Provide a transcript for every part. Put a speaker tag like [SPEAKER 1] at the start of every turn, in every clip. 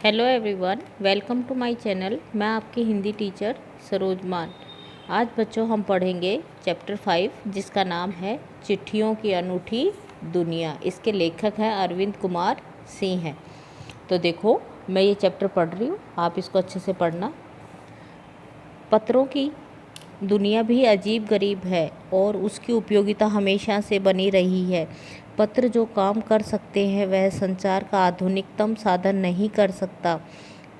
[SPEAKER 1] Hello everyone, welcome to my channel. मैं आपकी Hindi teacher Saroj मान। आज बच्चों हम पढ़ेंगे चैप्टर 5 जिसका नाम है चिट्ठियों की अनूठी दुनिया। इसके लेखक हैं अरविंद कुमार सिंह हैं। तो देखो, मैं ये चैप्टर पढ़ रही हूँ, आप इसको अच्छे से पढ़ना। पत्रों की दुनिया भी अजीब गरीब है और उसकी उपयोगिता हमेशा से बनी रही है। पत्र जो काम कर सकते हैं वह संचार का आधुनिकतम साधन नहीं कर सकता।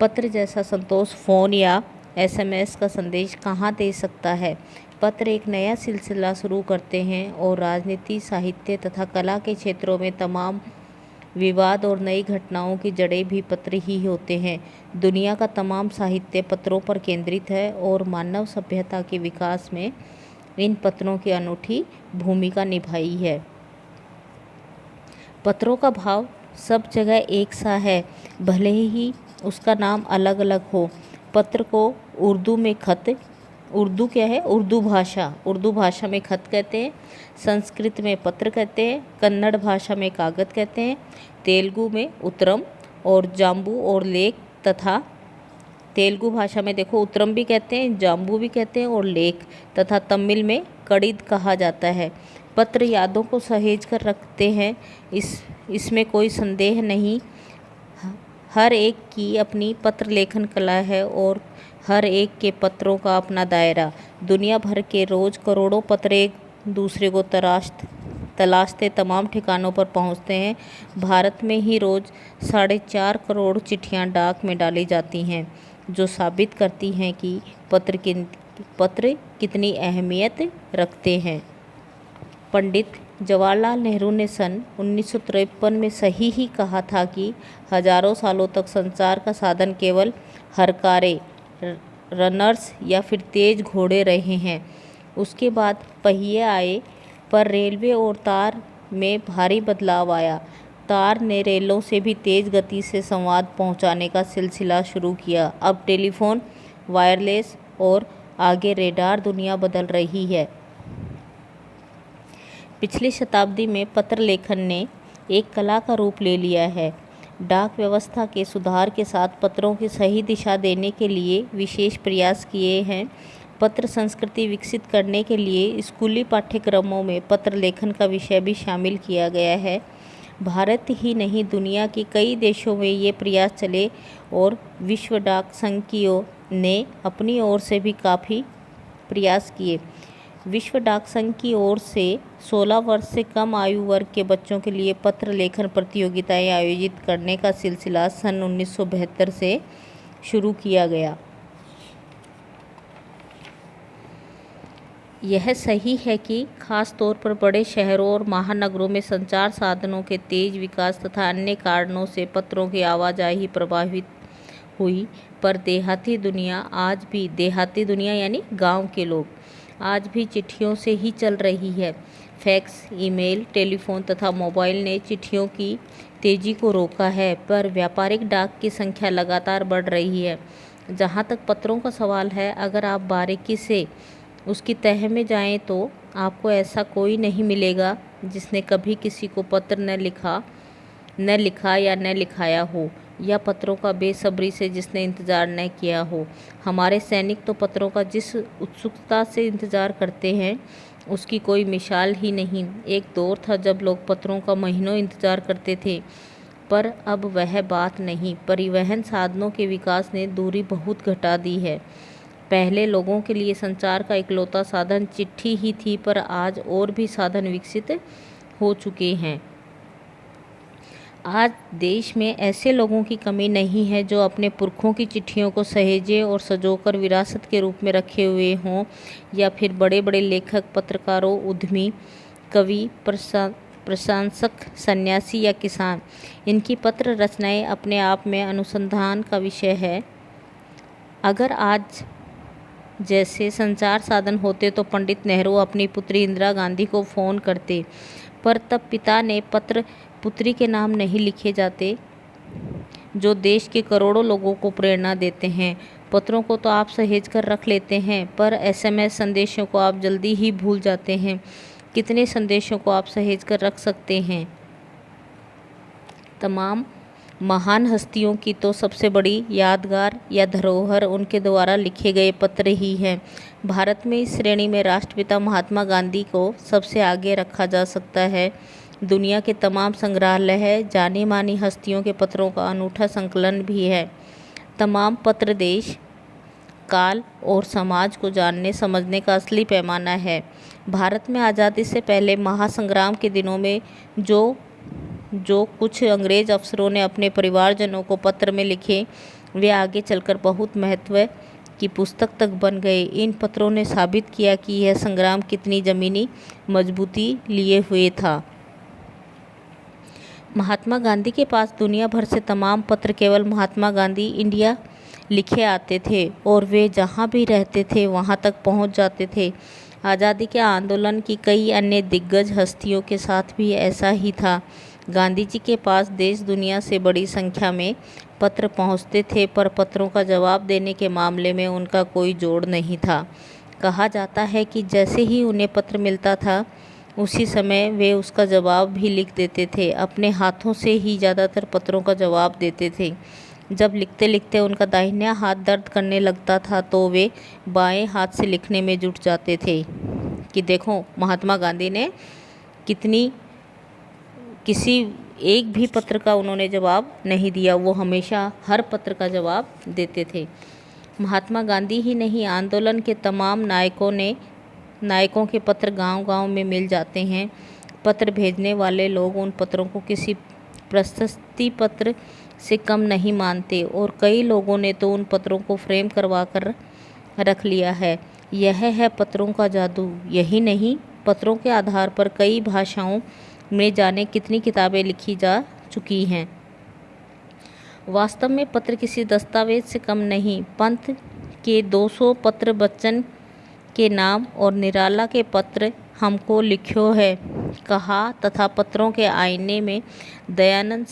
[SPEAKER 1] पत्र जैसा संतोष फ़ोन या एसएमएस का संदेश कहाँ दे सकता है। पत्र एक नया सिलसिला शुरू करते हैं और राजनीति, साहित्य तथा कला के क्षेत्रों में तमाम विवाद और नई घटनाओं की जड़ें भी पत्र ही होते हैं। दुनिया का तमाम साहित्य पत्रों पर केंद्रित है और मानव सभ्यता के विकास में इन पत्रों की अनूठी भूमिका निभाई है। पत्रों का भाव सब जगह एक सा है, भले ही उसका नाम अलग अलग हो। पत्र को उर्दू में खत, उर्दू क्या है, उर्दू भाषा में खत कहते हैं, संस्कृत में पत्र कहते हैं, कन्नड़ भाषा में कागज़ कहते हैं, तेलुगु में उत्तरम और जाम्बू और लेख तथा तेलुगु भाषा में देखो उत्तरम भी कहते हैं, जाम्बू भी कहते हैं और लेख तथा तमिल में कड़िद कहा जाता है। पत्र यादों को सहेज कर रखते हैं, इसमें कोई संदेह नहीं। हर एक की अपनी पत्र लेखन कला है और हर एक के पत्रों का अपना दायरा। दुनिया भर के रोज़ करोड़ों पत्र एक दूसरे को तलाशते तमाम ठिकानों पर पहुंचते हैं। भारत में ही रोज़ 4.5 करोड़ चिट्ठियां डाक में डाली जाती हैं, जो साबित करती हैं कि पत्र कितनी अहमियत रखते हैं। पंडित जवाहरलाल नेहरू ने सन 1953 में सही ही कहा था कि हजारों सालों तक संचार का साधन केवल हरकारे, रनर्स या फिर तेज घोड़े रहे हैं। उसके बाद पहिए आए, पर रेलवे और तार में भारी बदलाव आया। तार ने रेलों से भी तेज गति से संवाद पहुंचाने का सिलसिला शुरू किया। अब टेलीफोन, वायरलेस और आगे रेडार दुनिया बदल रही है। पिछली शताब्दी में पत्र लेखन ने एक कला का रूप ले लिया है। डाक व्यवस्था के सुधार के साथ पत्रों की सही दिशा देने के लिए विशेष प्रयास किए हैं। पत्र संस्कृति विकसित करने के लिए स्कूली पाठ्यक्रमों में पत्र लेखन का विषय भी शामिल किया गया है। भारत ही नहीं, दुनिया के कई देशों में ये प्रयास चले और विश्व डाक संघ की ओर ने अपनी ओर से भी काफ़ी प्रयास किए। विश्व डाक संघ की ओर से 16 वर्ष से कम आयु वर्ग के बच्चों के लिए पत्र लेखन प्रतियोगिताएं आयोजित करने का सिलसिला सन 1972 से शुरू किया गया। यह सही है कि खास तौर पर बड़े शहरों और महानगरों में संचार साधनों के तेज विकास तथा अन्य कारणों से पत्रों की आवाजाही प्रभावित हुई, पर देहाती दुनिया यानी गांव के लोग आज भी चिट्ठियों से ही चल रही है। फैक्स, ईमेल, टेलीफोन तथा मोबाइल ने चिट्ठियों की तेज़ी को रोका है, पर व्यापारिक डाक की संख्या लगातार बढ़ रही है। जहाँ तक पत्रों का सवाल है, अगर आप बारीकी से उसकी तह में जाएं तो आपको ऐसा कोई नहीं मिलेगा जिसने कभी किसी को पत्र न लिखा या न लिखाया हो, या पत्रों का बेसब्री से जिसने इंतज़ार न किया हो। हमारे सैनिक तो पत्रों का जिस उत्सुकता से इंतज़ार करते हैं उसकी कोई मिसाल ही नहीं। एक दौर था जब लोग पत्रों का महीनों इंतज़ार करते थे, पर अब वह बात नहीं। परिवहन साधनों के विकास ने दूरी बहुत घटा दी है। पहले लोगों के लिए संचार का इकलौता साधन चिट्ठी ही थी, पर आज और भी साधन विकसित हो चुके हैं। आज देश में ऐसे लोगों की कमी नहीं है जो अपने पुरखों की चिट्ठियों को सहेजे और सजोकर विरासत के रूप में रखे हुए हों, या फिर बड़े बड़े लेखक, पत्रकारों, उद्यमी, कवि, प्रशंसक, सन्यासी या किसान, इनकी पत्र रचनाएं अपने आप में अनुसंधान का विषय है। अगर आज जैसे संचार साधन होते तो पंडित नेहरू अपनी पुत्री इंदिरा गांधी को फ़ोन करते, पर तब पिता ने पत्र पुत्री के नाम नहीं लिखे जाते जो देश के करोड़ों लोगों को प्रेरणा देते हैं। पत्रों को तो आप सहेज कर रख लेते हैं, पर एसएमएस संदेशों को आप जल्दी ही भूल जाते हैं। कितने संदेशों को आप सहेज कर रख सकते हैं? तमाम महान हस्तियों की तो सबसे बड़ी यादगार या धरोहर उनके द्वारा लिखे गए पत्र ही हैं। भारत में इस श्रेणी में राष्ट्रपिता महात्मा गांधी को सबसे आगे रखा जा सकता है। दुनिया के तमाम संग्रहालय जानी मानी हस्तियों के पत्रों का अनूठा संकलन भी है। तमाम पत्र देश, काल और समाज को जानने समझने का असली पैमाना है। भारत में आज़ादी से पहले महासंग्राम के दिनों में जो कुछ अंग्रेज अफसरों ने अपने परिवारजनों को पत्र में लिखे, वे आगे चलकर बहुत महत्व की पुस्तक तक बन गए। इन पत्रों ने साबित किया कि यह संग्राम कितनी ज़मीनी मजबूती लिए हुए था। महात्मा गांधी के पास दुनिया भर से तमाम पत्र केवल महात्मा गांधी इंडिया लिखे आते थे और वे जहाँ भी रहते थे वहाँ तक पहुँच जाते थे। आज़ादी के आंदोलन की कई अन्य दिग्गज हस्तियों के साथ भी ऐसा ही था। गांधी जी के पास देश दुनिया से बड़ी संख्या में पत्र पहुँचते थे, पर पत्रों का जवाब देने के मामले में उनका कोई जोड़ नहीं था। कहा जाता है कि जैसे ही उन्हें पत्र मिलता था, उसी समय वे उसका जवाब भी लिख देते थे। अपने हाथों से ही ज़्यादातर पत्रों का जवाब देते थे। जब लिखते लिखते उनका दाहिना हाथ दर्द करने लगता था तो वे बाएं हाथ से लिखने में जुट जाते थे। कि देखो महात्मा गांधी ने किसी एक भी पत्र का उन्होंने जवाब नहीं दिया, वो हमेशा हर पत्र का जवाब देते थे। महात्मा गांधी ही नहीं, आंदोलन के तमाम नायकों के पत्र गांव-गांव में मिल जाते हैं। पत्र भेजने वाले लोग उन पत्रों को किसी प्रशस्ति पत्र से कम नहीं मानते और कई लोगों ने तो उन पत्रों को फ्रेम करवा कर रख लिया है। यह है पत्रों का जादू। यही नहीं, पत्रों के आधार पर कई भाषाओं में जाने कितनी किताबें लिखी जा चुकी हैं। वास्तव में पत्र किसी दस्तावेज से कम नहीं। पंत के 200 पत्र बच्चन के नाम और निराला के पत्र हमको लिखो है कहा तथा पत्रों के आईने में दयानंद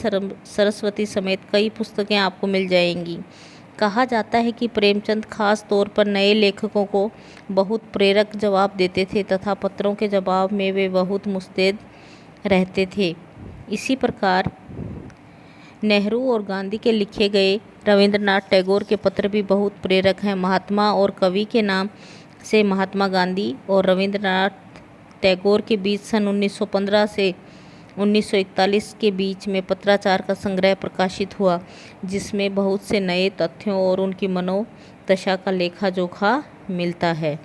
[SPEAKER 1] सरस्वती समेत कई पुस्तकें आपको मिल जाएंगी। कहा जाता है कि प्रेमचंद खास तौर पर नए लेखकों को बहुत प्रेरक जवाब देते थे तथा पत्रों के जवाब में वे बहुत मुस्तैद रहते थे। इसी प्रकार नेहरू और गांधी के लिखे गए रविंद्रनाथ टैगोर के पत्र भी बहुत प्रेरक हैं। महात्मा और कवि के नाम से महात्मा गांधी और रविंद्रनाथ टैगोर के बीच सन 1915 से 1941 के बीच में पत्राचार का संग्रह प्रकाशित हुआ, जिसमें बहुत से नए तथ्यों और उनकी मनोदशा का लेखा जोखा मिलता है।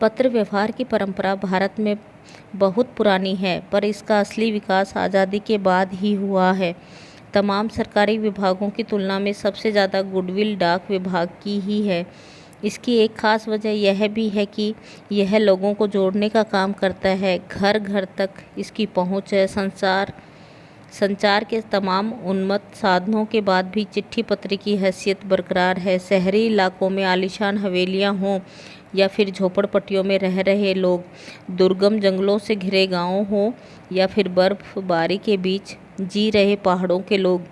[SPEAKER 1] पत्र व्यवहार की परंपरा भारत में बहुत पुरानी है, पर इसका असली विकास आज़ादी के बाद ही हुआ है। तमाम सरकारी विभागों की तुलना में सबसे ज़्यादा गुडविल डाक विभाग की ही है। इसकी एक ख़ास वजह यह भी है कि यह लोगों को जोड़ने का काम करता है। घर घर तक इसकी पहुंच है। संचार के तमाम उन्नत साधनों के बाद भी चिट्ठी पत्र की हैसियत बरकरार है। शहरी इलाकों में आलीशान हवेलियां हों या फिर झोपड़पट्टियों में रह रहे लोग, दुर्गम जंगलों से घिरे गांव हों या फिर बर्फबारी के बीच जी रहे पहाड़ों के लोग,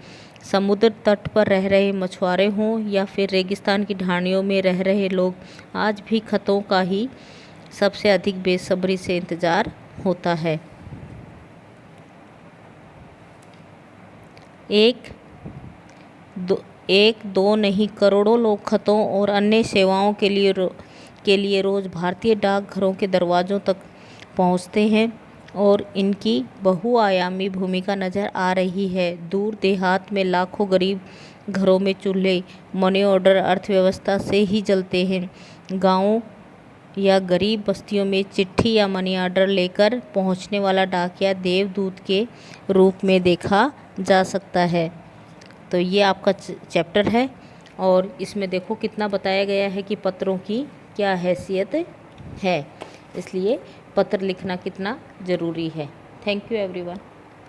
[SPEAKER 1] समुद्र तट पर रह रहे मछुआरे हों या फिर रेगिस्तान की ढाणियों में रह रहे लोग, आज भी खतों का ही सबसे अधिक बेसब्री से इंतज़ार होता है। एक दो नहीं, करोड़ों लोग खतों और अन्य सेवाओं के लिए रोज़ भारतीय डाकघरों के दरवाज़ों तक पहुंचते हैं और इनकी बहुआयामी भूमिका नज़र आ रही है। दूर देहात में लाखों गरीब घरों में चूल्हे मनी ऑर्डर अर्थव्यवस्था से ही जलते हैं। गाँवों या गरीब बस्तियों में चिट्ठी या मनी ऑर्डर लेकर पहुंचने वाला डाकिया देवदूत के रूप में देखा जा सकता है। तो ये आपका चैप्टर है और इसमें देखो कितना बताया गया है कि पत्रों की क्या हैसियत है, इसलिए पत्र लिखना कितना ज़रूरी है। Thank you everyone.